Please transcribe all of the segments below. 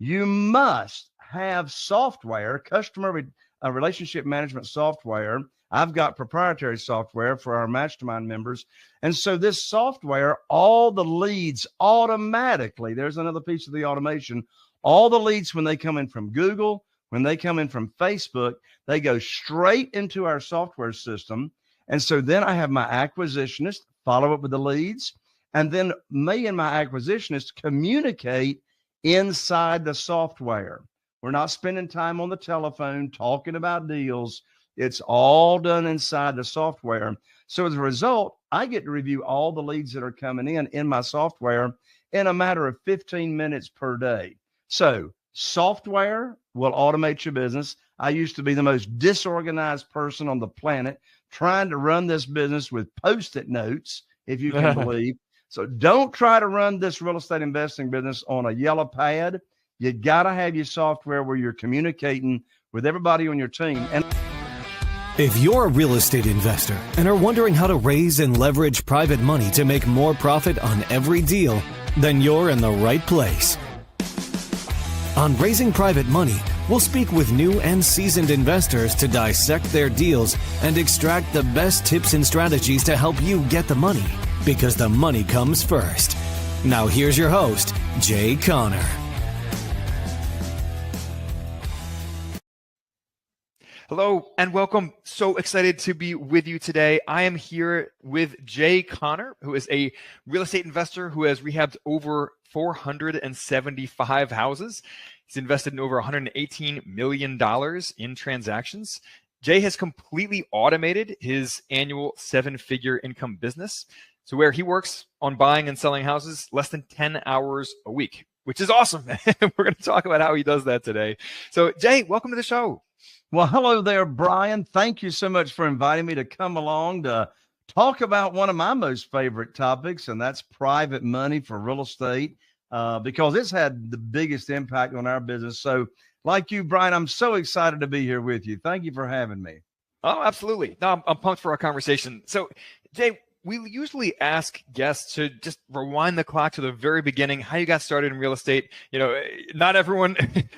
you must have software, relationship management software. I've got proprietary software for our mastermind members. And so this software, all the leads automatically, there's another piece of the automation, all the leads when they come in from Google, when they come in from Facebook, they go straight into our software system. And so then I have my acquisitionist follow up with the leads. And then me and my acquisitionist communicate inside the software. We're not spending time on the telephone talking about deals. It's all done inside the software. So as a result, I get to review all the leads that are coming in my software in a matter of 15 minutes per day. So software will automate your business. I used to be the most disorganized person on the planet trying to run this business with Post-it notes, if you can believe. So don't try to run this real estate investing business on a yellow pad. You got to have your software where you're communicating with everybody on your team. And if you're a real estate investor and are wondering how to raise and leverage private money to make more profit on every deal, then you're in the right place. On Raising Private Money, we'll speak with new and seasoned investors to dissect their deals and extract the best tips and strategies to help you get the money, because the money comes first. Now here's your host, Jay Conner. Hello and welcome. So excited to be with you today. I am here with Jay Conner, who is a real estate investor who has rehabbed over 475 houses. He's invested in over $118 million in transactions. Jay has completely automated his annual 7-figure income business. So where he works on buying and selling houses less than 10 hours a week, which is awesome. We're going to talk about how he does that today. So Jay, welcome to the show. Well, hello there, Brian. Thank you so much for inviting me to come along to talk about one of my most favorite topics, and that's private money for real estate, because it's had the biggest impact on our business. So like you, Brian, I'm so excited to be here with you. Thank you for having me. Oh, absolutely. No, I'm pumped for our conversation. So Jay, we usually ask guests to just rewind the clock to the very beginning, how you got started in real estate. You know, not everyone,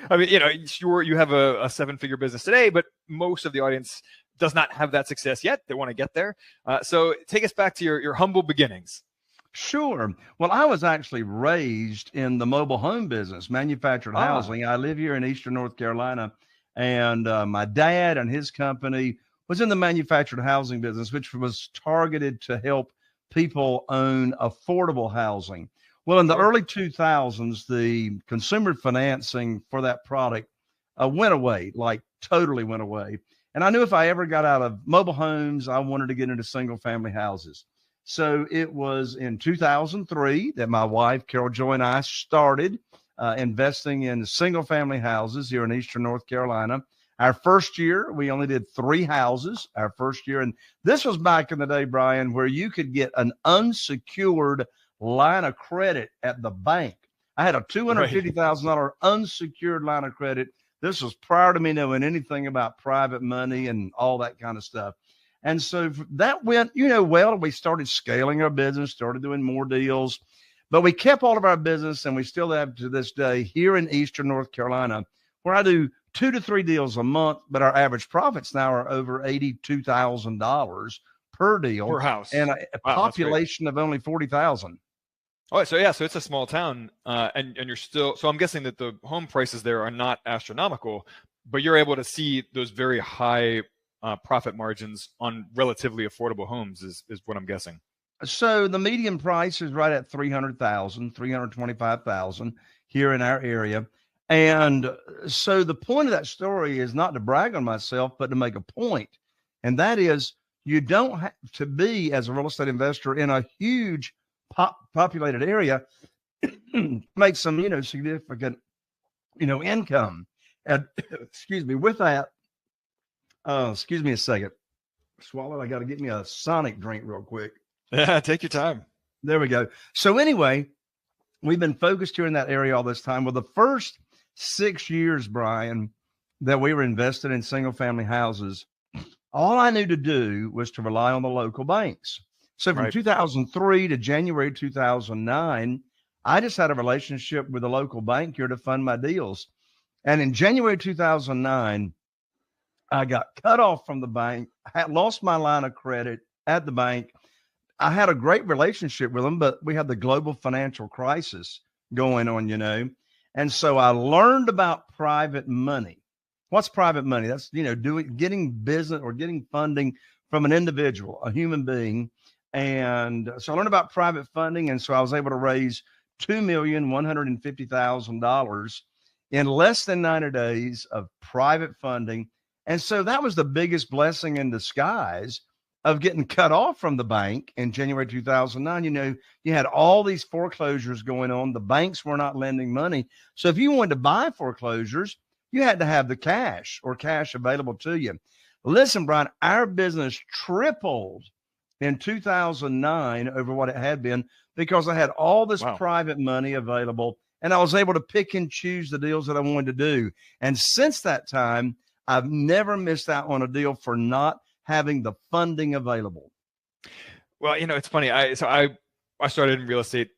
I mean, you know, sure, you have a 7-figure business today, but most of the audience does not have that success yet. They want to get there. So take us back to your humble beginnings. Sure. Well, I was actually raised in the mobile home business, manufactured housing. I live here in Eastern North Carolina, and my dad and his company was in the manufactured housing business, which was targeted to help people own affordable housing. Well, in the early 2000s, the consumer financing for that product went away, like totally went away. And I knew if I ever got out of mobile homes, I wanted to get into single family houses. So it was in 2003 that my wife, Carol Joy, and I started investing in single family houses here in Eastern North Carolina. Our first year, we only did 3 houses our first year. And this was back in the day, Brian, where you could get an unsecured line of credit at the bank. I had a $250,000 unsecured line of credit. This was prior to me knowing anything about private money and all that kind of stuff. And so that went, well, we started scaling our business, started doing more deals, but we kept all of our business, and we still have to this day here in Eastern North Carolina, where I do 2 to 3 deals a month, but our average profits now are over $82,000 per deal per house, and a population of only 40,000. Oh, so yeah, so it's a small town, and you're still. So I'm guessing that the home prices there are not astronomical, but you're able to see those very high profit margins on relatively affordable homes, is what I'm guessing. So the median price is right at $300,000, $325,000 here in our area. And so the point of that story is not to brag on myself, but to make a point. And that is, you don't have to be, as a real estate investor, in a huge populated area to make some, significant, income. And excuse me, with that, excuse me a second. Swallow, I got to get me a Sonic drink real quick. Yeah, take your time. There we go. So anyway, we've been focused here in that area all this time. Well, the first 6 years, Brian, that we were invested in single family houses, all I knew to do was to rely on the local banks. So from 2003 to January 2009, I just had a relationship with a local bank here to fund my deals. And in January 2009, I got cut off from the bank, had lost my line of credit at the bank. I had a great relationship with them, but we had the global financial crisis going on. And so I learned about private money. What's private money? That's, getting business or getting funding from an individual, a human being. And so I learned about private funding. And so I was able to raise $2,150,000 in less than 90 days of private funding. And so that was the biggest blessing in disguise of getting cut off from the bank in January 2009. You had all these foreclosures going on. The banks were not lending money. So if you wanted to buy foreclosures, you had to have the cash available to you. Listen, Brian, our business tripled in 2009 over what it had been because I had all this private money available, and I was able to pick and choose the deals that I wanted to do. And since that time, I've never missed out on a deal for not having the funding available. Well, it's funny. I started in real estate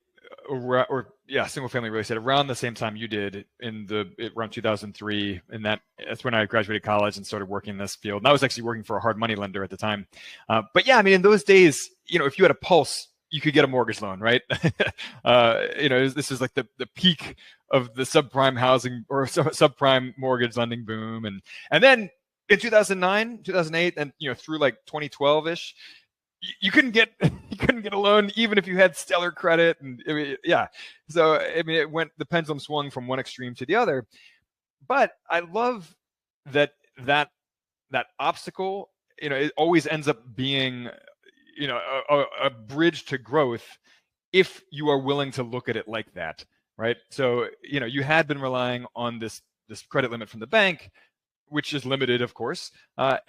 single family real estate around the same time you did around 2003. And that's when I graduated college and started working in this field. And I was actually working for a hard money lender at the time. But yeah, in those days, if you had a pulse, you could get a mortgage loan, right? This is like the peak of the subprime housing or subprime mortgage lending boom. And then in 2009, 2008, and through like 2012-ish, you couldn't get a loan even if you had stellar credit. And so the pendulum swung from one extreme to the other. But I love that obstacle, it always ends up being a bridge to growth if you are willing to look at it like that, right? So you had been relying on this credit limit from the bank, which is limited, of course,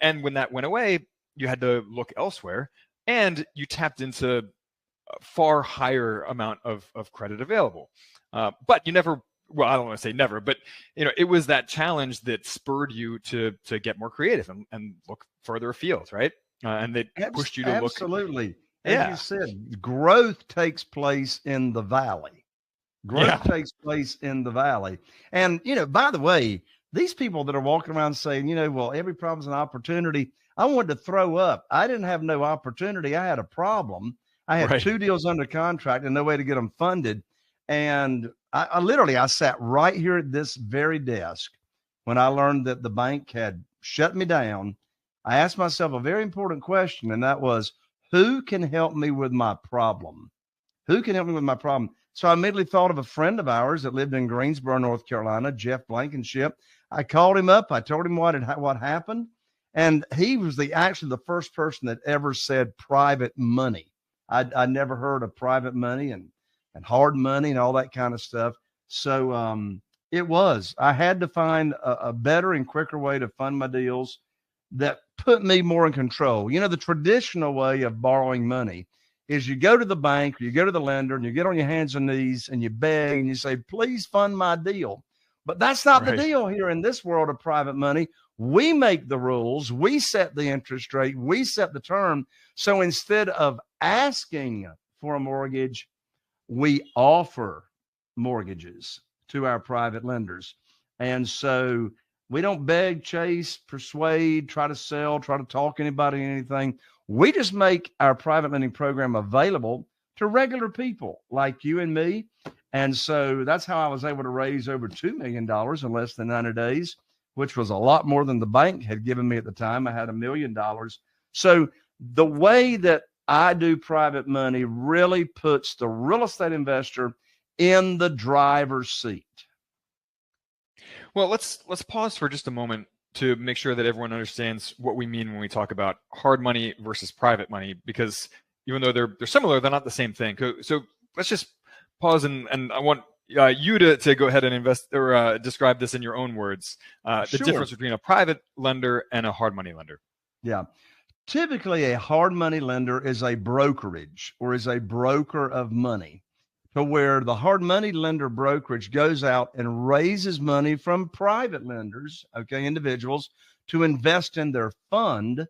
and when that went away, you had to look elsewhere. And you tapped into a far higher amount of credit available. But you never, well, I don't want to say never, but it was that challenge that spurred you to get more creative and look further afield, right? And they pushed you to look. Absolutely. As you said, growth takes place in the valley. Takes place in the valley. And, by the way, these people that are walking around saying, well, every problem's an opportunity. I wanted to throw up. I didn't have no opportunity. I had a problem. I had 2 deals under contract and no way to get them funded. And I sat right here at this very desk when I learned that the bank had shut me down. I asked myself a very important question, and that was, who can help me with my problem? Who can help me with my problem? So I immediately thought of a friend of ours that lived in Greensboro, North Carolina, Jeff Blankenship. I called him up. I told him what happened. And he was actually the first person that ever said private money. I never heard of private money and hard money and all that kind of stuff. So I had to find a better and quicker way to fund my deals that put me more in control. The traditional way of borrowing money is you go to the bank or you go to the lender and you get on your hands and knees and you beg and you say, please fund my deal. But that's not the deal here in this world of private money. We make the rules. We set the interest rate. We set the term. So instead of asking for a mortgage, we offer mortgages to our private lenders. And so we don't beg, chase, persuade, try to sell, try to talk anybody into anything. We just make our private lending program available to regular people like you and me. And so that's how I was able to raise over $2 million in less than 90 days, which was a lot more than the bank had given me at the time. I had $1 million. So the way that I do private money really puts the real estate investor in the driver's seat. Well, let's pause for just a moment to make sure that everyone understands what we mean when we talk about hard money versus private money, because even though they're similar, they're not the same thing. So let's just pause and I want you to go ahead and describe this in your own words, the difference between a private lender and a hard money lender. Yeah. Typically, a hard money lender is a brokerage or is a broker of money, to where the hard money lender brokerage goes out and raises money from private lenders, individuals, to invest in their fund.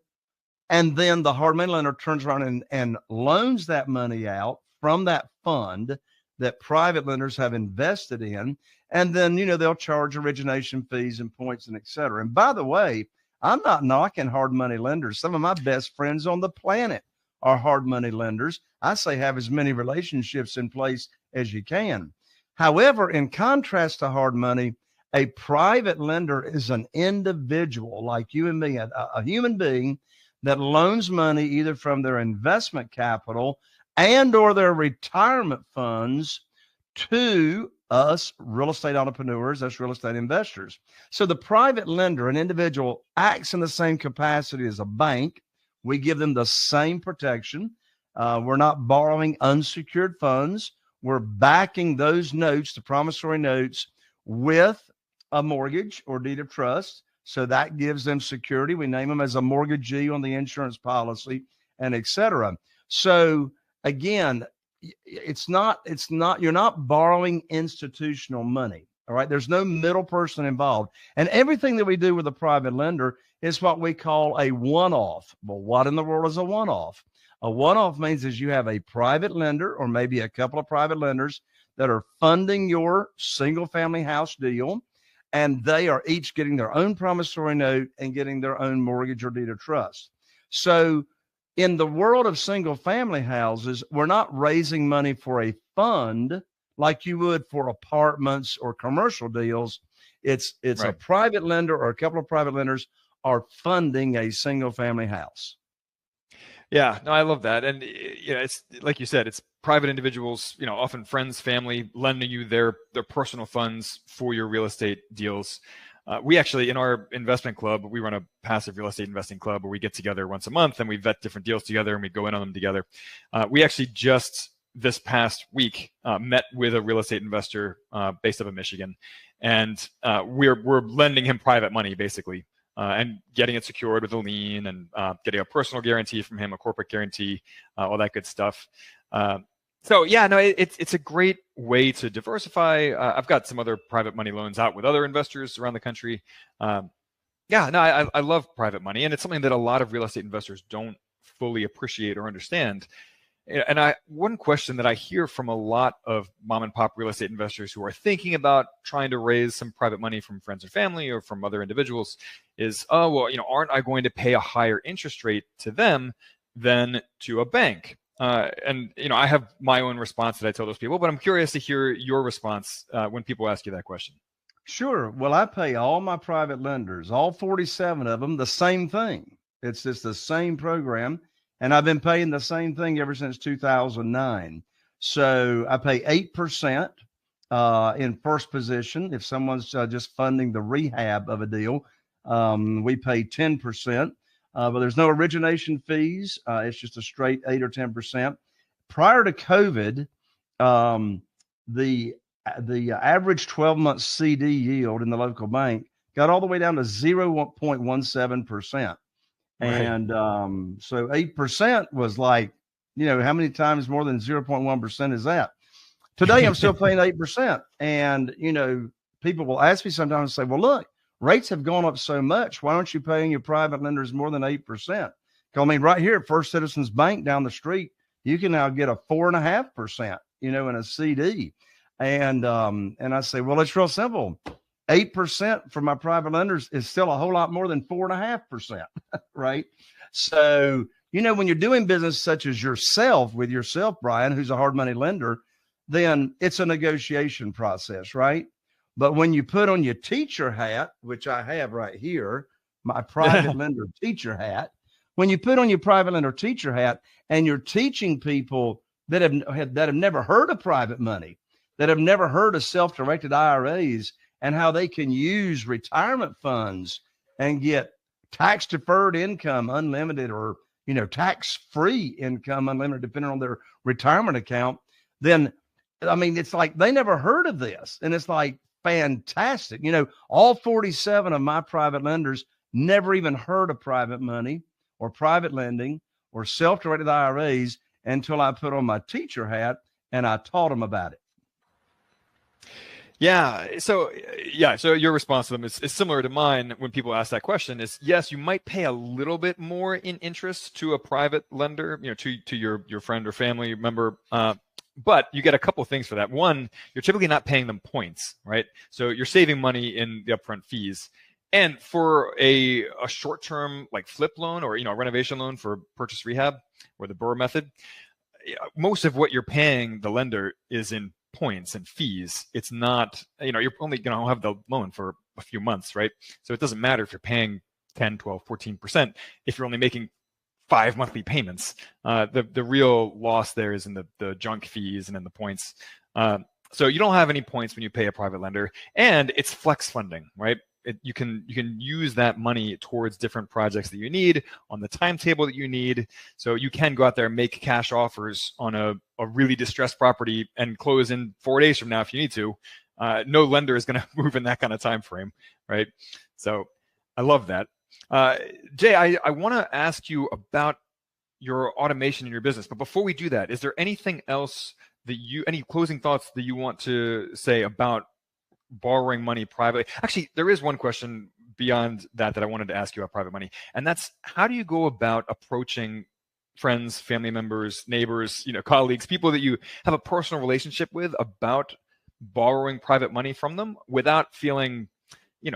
And then the hard money lender turns around and loans that money out from that fund. that private lenders have invested in. And then, they'll charge origination fees and points and et cetera. And by the way, I'm not knocking hard money lenders. Some of my best friends on the planet are hard money lenders. I say have as many relationships in place as you can. However, in contrast to hard money, a private lender is an individual like you and me, a human being that loans money either from their investment capital and or their retirement funds to us real estate entrepreneurs, us real estate investors. So the private lender, an individual, acts in the same capacity as a bank. We give them the same protection. We're not borrowing unsecured funds. We're backing those notes, the promissory notes, with a mortgage or deed of trust. So that gives them security. We name them as a mortgagee on the insurance policy, and et cetera. So again, you're not borrowing institutional money. All right. There's no middle person involved. And everything that we do with a private lender is what we call a one-off. Well, what in the world is a one-off? A one-off means is you have a private lender or maybe a couple of private lenders that are funding your single family house deal. And they are each getting their own promissory note and getting their own mortgage or deed of trust. So in the world of single family houses, we're not raising money for a fund like you would for apartments or commercial deals. It's right. A private lender or a couple of private lenders are funding a single family house. Yeah, no, I love that. And it's like you said, it's private individuals, often friends, family, lending you their personal funds for your real estate deals. We actually, in our investment club, we run a passive real estate investing club where we get together once a month and we vet different deals together and we go in on them together. We actually just this past week met with a real estate investor based up in Michigan, and we're lending him private money basically. And getting it secured with a lien and getting a personal guarantee from him, a corporate guarantee, all that good stuff. So yeah, no, it's a great way to diversify. I've got some other private money loans out with other investors around the country. I love private money, and it's something that a lot of real estate investors don't fully appreciate or understand. And one question that I hear from a lot of mom and pop real estate investors who are thinking about trying to raise some private money from friends and family or from other individuals is, aren't I going to pay a higher interest rate to them than to a bank? And I have my own response that I tell those people, but I'm curious to hear your response when people ask you that question. Sure. Well, I pay all my private lenders, all 47 of them, the same thing. It's just the same program. And I've been paying the same thing ever since 2009. So I pay 8% in first position. If someone's just funding the rehab of a deal, we pay 10%. But there's no origination fees. It's just a straight 8 or 10%. Prior to COVID, the average 12-month CD yield in the local bank got all the way down to 0.17%. Right. And so 8% was like, how many times more than 0.1% is that? Today, I'm still paying 8%. And, people will ask me sometimes and say, well, look, rates have gone up so much. Why aren't you paying your private lenders more than 8%? Right here at First Citizens Bank down the street, you can now get a 4.5%, in a CD. And I say, well, it's real simple. 8% for my private lenders is still a whole lot more than 4.5%, right? So, when you're doing business such as with yourself, Brian, who's a hard money lender, then it's a negotiation process, right? But when you put on your teacher hat, which I have right here, my private lender teacher hat, when you put on your private lender teacher hat and you're teaching people that have never heard of private money, that have never heard of self-directed IRAs, and how they can use retirement funds and get tax-deferred income unlimited or, tax-free income unlimited depending on their retirement account, then, it's like they never heard of this. And it's like fantastic. All 47 of my private lenders never even heard of private money or private lending or self-directed IRAs until I put on my teacher hat and I taught them about it. So your response to them is similar to mine when people ask that question is, yes, you might pay a little bit more in interest to a private lender, to your friend or family member. But you get a couple of things for that. One, you're typically not paying them points, right? So you're saving money in the upfront fees. And for a short-term like flip loan or a renovation loan for purchase rehab or the Burr method, most of what you're paying the lender is in points and fees. It's not, you're only going to have the loan for a few months, right? So it doesn't matter if you're paying 10, 12, 14% if you're only making 5 monthly payments. The real loss there is in the junk fees and in the points. So you don't have any points when you pay a private lender, and it's flex funding, right? You can use that money towards different projects that you need on the timetable that you need. So you can go out there and make cash offers on a really distressed property and close in 4 days from now if you need to. No lender is going to move in that kind of time frame, right? So I love that. Jay, I want to ask you about your automation in your business, but before we do that, is there anything else any closing thoughts that you want to say about borrowing money privately? Actually, there is one question beyond that I wanted to ask you about private money, and that's how do you go about approaching friends, family members, neighbors, colleagues, people that you have a personal relationship with about borrowing private money from them without feeling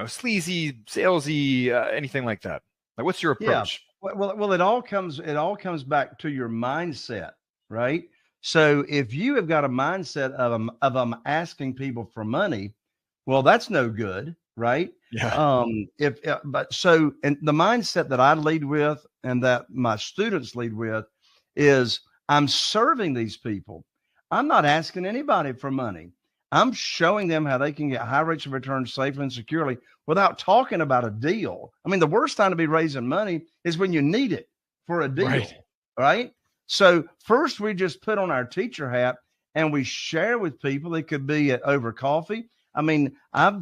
sleazy, salesy, anything like that? Like, what's your approach? Yeah. Well, it all comes back to your mindset, right? So if you have got a mindset of asking people for money, well, that's no good, right? Yeah. And the mindset that I lead with and that my students lead with is I'm serving these people. I'm not asking anybody for money. I'm showing them how they can get high rates of return safely and securely without talking about a deal. I mean, the worst time to be raising money is when you need it for a deal, right? So first we just put on our teacher hat and we share with people. It could be over coffee. I mean, I've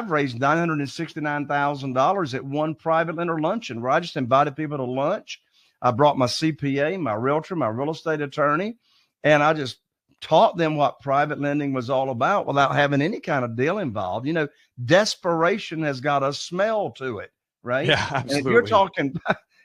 raised $969,000 at one private lender luncheon where I just invited people to lunch. I brought my CPA, my realtor, my real estate attorney, and I just taught them what private lending was all about without having any kind of deal involved. Desperation has got a smell to it, right? Yeah, absolutely. And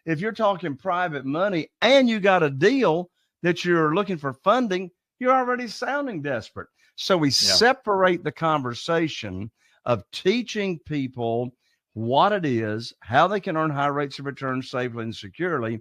if you're talking private money and you got a deal that you're looking for funding, you're already sounding desperate. So we separate the conversation of teaching people what it is, how they can earn high rates of return safely and securely,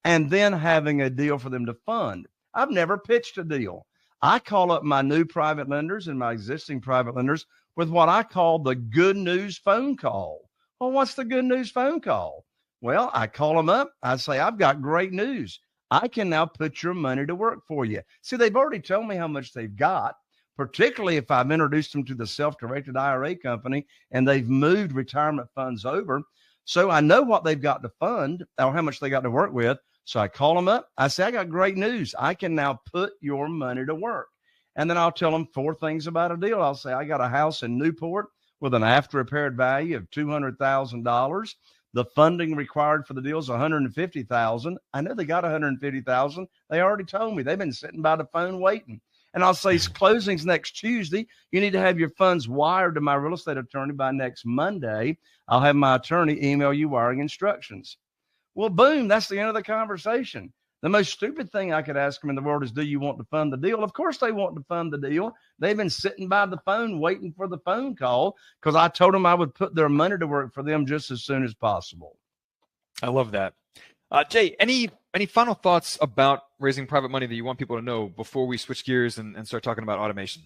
and then having a deal for them to fund. I've never pitched a deal. I call up my new private lenders and my existing private lenders with what I call the good news phone call. Well, what's the good news phone call? Well, I call them up. I say, I've got great news. I can now put your money to work for you. See, they've already told me how much they've got, particularly if I've introduced them to the self-directed IRA company and they've moved retirement funds over. So I know what they've got to fund or how much they got to work with. So I call them up. I say, I got great news. I can now put your money to work. And then I'll tell them 4 things about a deal. I'll say, I got a house in Newport with an after repaired value of $200,000. The funding required for the deal is $150,000. I know they got $150,000. They already told me. They've been sitting by the phone waiting. And I'll say, closing's next Tuesday. You need to have your funds wired to my real estate attorney by next Monday. I'll have my attorney email you wiring instructions. Well, boom, that's the end of the conversation. The most stupid thing I could ask them in the world is, do you want to fund the deal? Of course they want to fund the deal. They've been sitting by the phone waiting for the phone call because I told them I would put their money to work for them just as soon as possible. I love that. Jay, any final thoughts about raising private money that you want people to know before we switch gears and start talking about automation?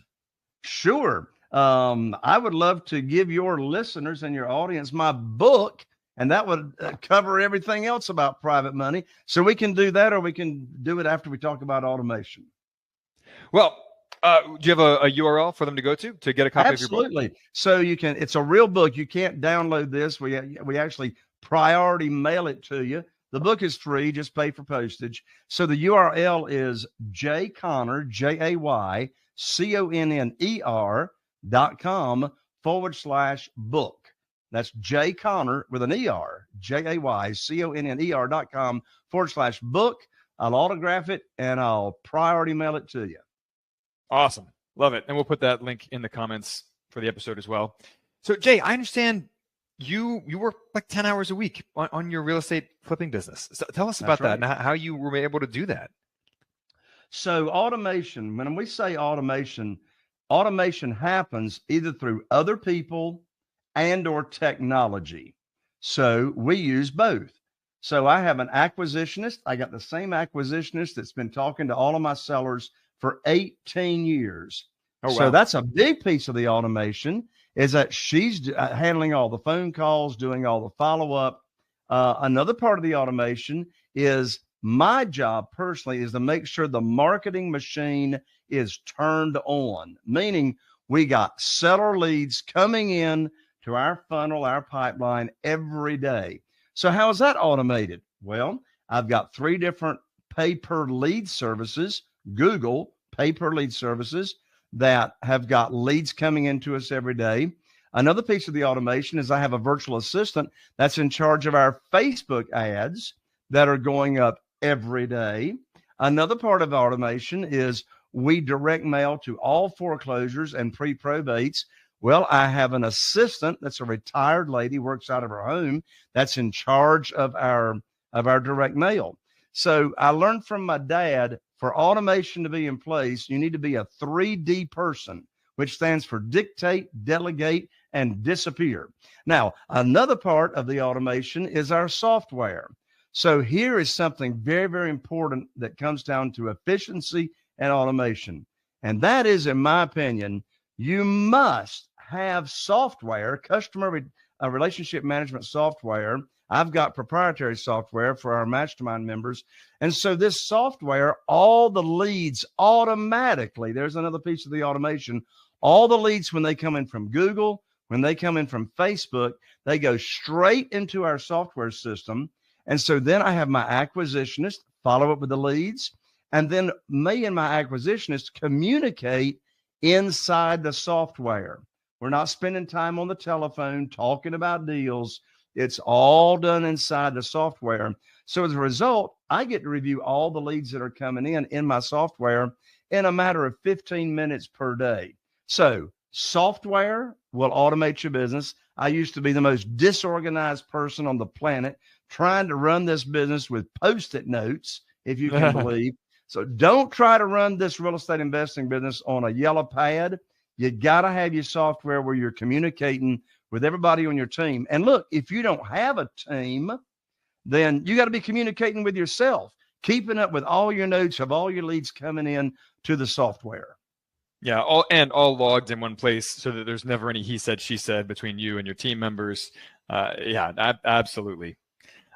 Sure. I would love to give your listeners and your audience my book, and that would cover everything else about private money. So we can do that, or we can do it after we talk about automation. Well, do you have a URL for them to go to get a copy of your book? Absolutely. So you can, it's a real book. You can't download this. We actually priority mail it to you. The book is free, just pay for postage. So the URL is jayconner, JayConner.com/book. That's jayconner with an ER, JayConner.com/book. I'll autograph it and I'll priority mail it to you. Awesome. Love it. And we'll put that link in the comments for the episode as well. So Jay, I understand you work like 10 hours a week on your real estate flipping business. So tell us about that and how you were able to do that. So automation, when we say automation, automation happens either through other people and or technology. So we use both. So I have an acquisitionist. I got the same acquisitionist that's been talking to all of my sellers for 18 years. Oh, wow. So that's a big piece of the automation, is that she's handling all the phone calls, doing all the follow-up. Another part of the automation is my job personally is to make sure the marketing machine is turned on, meaning we got seller leads coming in to our funnel, our pipeline every day. So how is that automated? Well, I've got 3 different pay-per-lead services, Google pay-per-lead services that have got leads coming into us every day. Another piece of the automation is I have a virtual assistant that's in charge of our Facebook ads that are going up every day. Another part of automation is we direct mail to all foreclosures and pre-probates. Well, I have an assistant that's a retired lady, works out of her home, that's in charge of our direct mail. So I learned from my dad, for automation to be in place, you need to be a 3D person, which stands for dictate, delegate, and disappear. Now, another part of the automation is our software. So here is something very, very important that comes down to efficiency and automation. And that is, in my opinion, you must have software, customer relationship management software. I've got proprietary software for our mastermind members. And so this software, all the leads automatically, there's another piece of the automation, all the leads when they come in from Google, when they come in from Facebook, they go straight into our software system. And so then I have my acquisitionist follow up with the leads. And then me and my acquisitionist communicate inside the software. We're not spending time on the telephone talking about deals. It's all done inside the software. So as a result, I get to review all the leads that are coming in my software in a matter of 15 minutes per day. So software will automate your business. I used to be the most disorganized person on the planet, trying to run this business with Post-it notes, if you can believe. So don't try to run this real estate investing business on a yellow pad. You got to have your software where you're communicating with everybody on your team. And look, if you don't have a team, then you got to be communicating with yourself, keeping up with all your notes of all your leads coming in to the software. Yeah, all logged in one place so that there's never any he said, she said between you and your team members. Absolutely.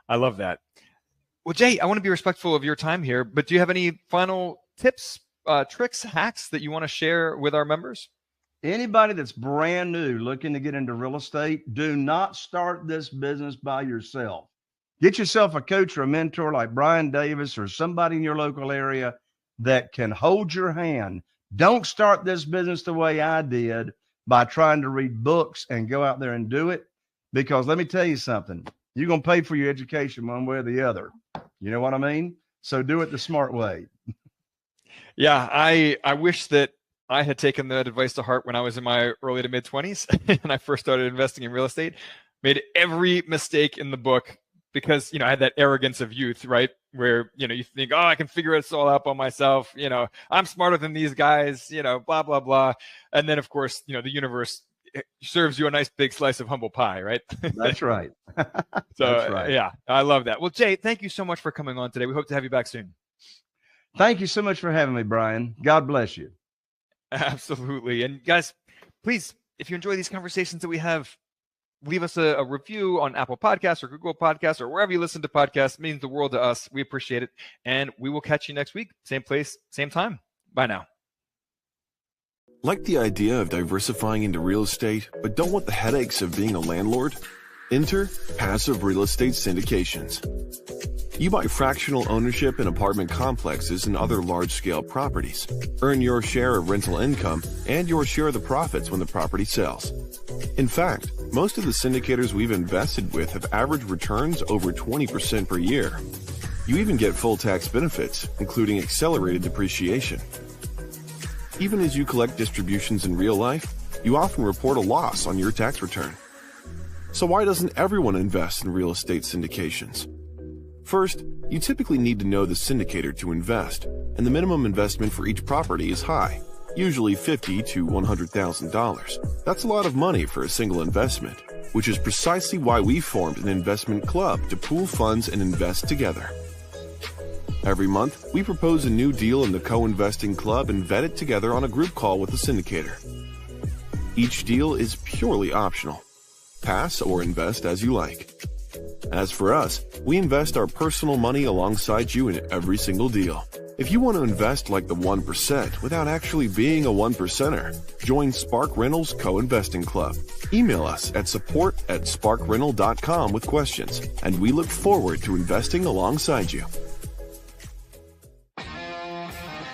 I love that. Well, Jay, I want to be respectful of your time here, but do you have any final tips, tricks, hacks that you want to share with our members? Anybody that's brand new looking to get into real estate, do not start this business by yourself. Get yourself a coach or a mentor like Brian Davis or somebody in your local area that can hold your hand. Don't start this business the way I did by trying to read books and go out there and do it, because let me tell you something. You're going to pay for your education one way or the other. You know what I mean? So do it the smart way. Yeah, I wish that I had taken that advice to heart when I was in my early to mid 20s and I first started investing in real estate. Made every mistake in the book because, I had that arrogance of youth, right? Where, you think, oh, I can figure this all out by myself. I'm smarter than these guys, blah, blah, blah. And then, of course, the universe serves you a nice big slice of humble pie, right? That's right. So, That's right. Yeah, I love that. Well, Jay, thank you so much for coming on today. We hope to have you back soon. Thank you so much for having me, Brian. God bless you. Absolutely. And guys, please, if you enjoy these conversations that we have, leave us a review on Apple Podcasts or Google Podcasts or wherever you listen to podcasts. It means the world to us. We appreciate it. And we will catch you next week. Same place, same time. Bye now. Like the idea of diversifying into real estate, but don't want the headaches of being a landlord? Enter passive real estate syndications. You buy fractional ownership in apartment complexes and other large-scale properties. Earn your share of rental income and your share of the profits when the property sells. In fact, most of the syndicators we've invested with have averaged returns over 20% per year. You even get full tax benefits, including accelerated depreciation. Even as you collect distributions in real life, you often report a loss on your tax return. So why doesn't everyone invest in real estate syndications? First, you typically need to know the syndicator to invest, and the minimum investment for each property is high, usually $50,000 to $100,000. That's a lot of money for a single investment, which is precisely why we formed an investment club to pool funds and invest together. Every month, we propose a new deal in the co-investing club and vet it together on a group call with the syndicator. Each deal is purely optional. Pass or invest as you like. As for us, we invest our personal money alongside you in every single deal. If you want to invest like the 1% without actually being a 1%er, join Spark Rental's Co-Investing Club. Email us at support@sparkrental.com with questions, and we look forward to investing alongside you.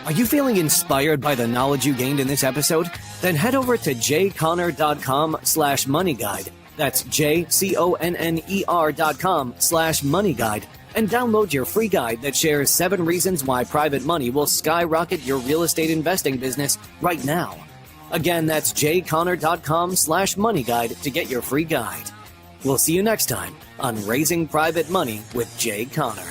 Are you feeling inspired by the knowledge you gained in this episode? Then head over to jconner.com/moneyguide. That's jconner.com/moneyguide and download your free guide that shares 7 reasons why private money will skyrocket your real estate investing business right now. Again, that's jconner.com/moneyguide to get your free guide. We'll see you next time on Raising Private Money with Jay Conner.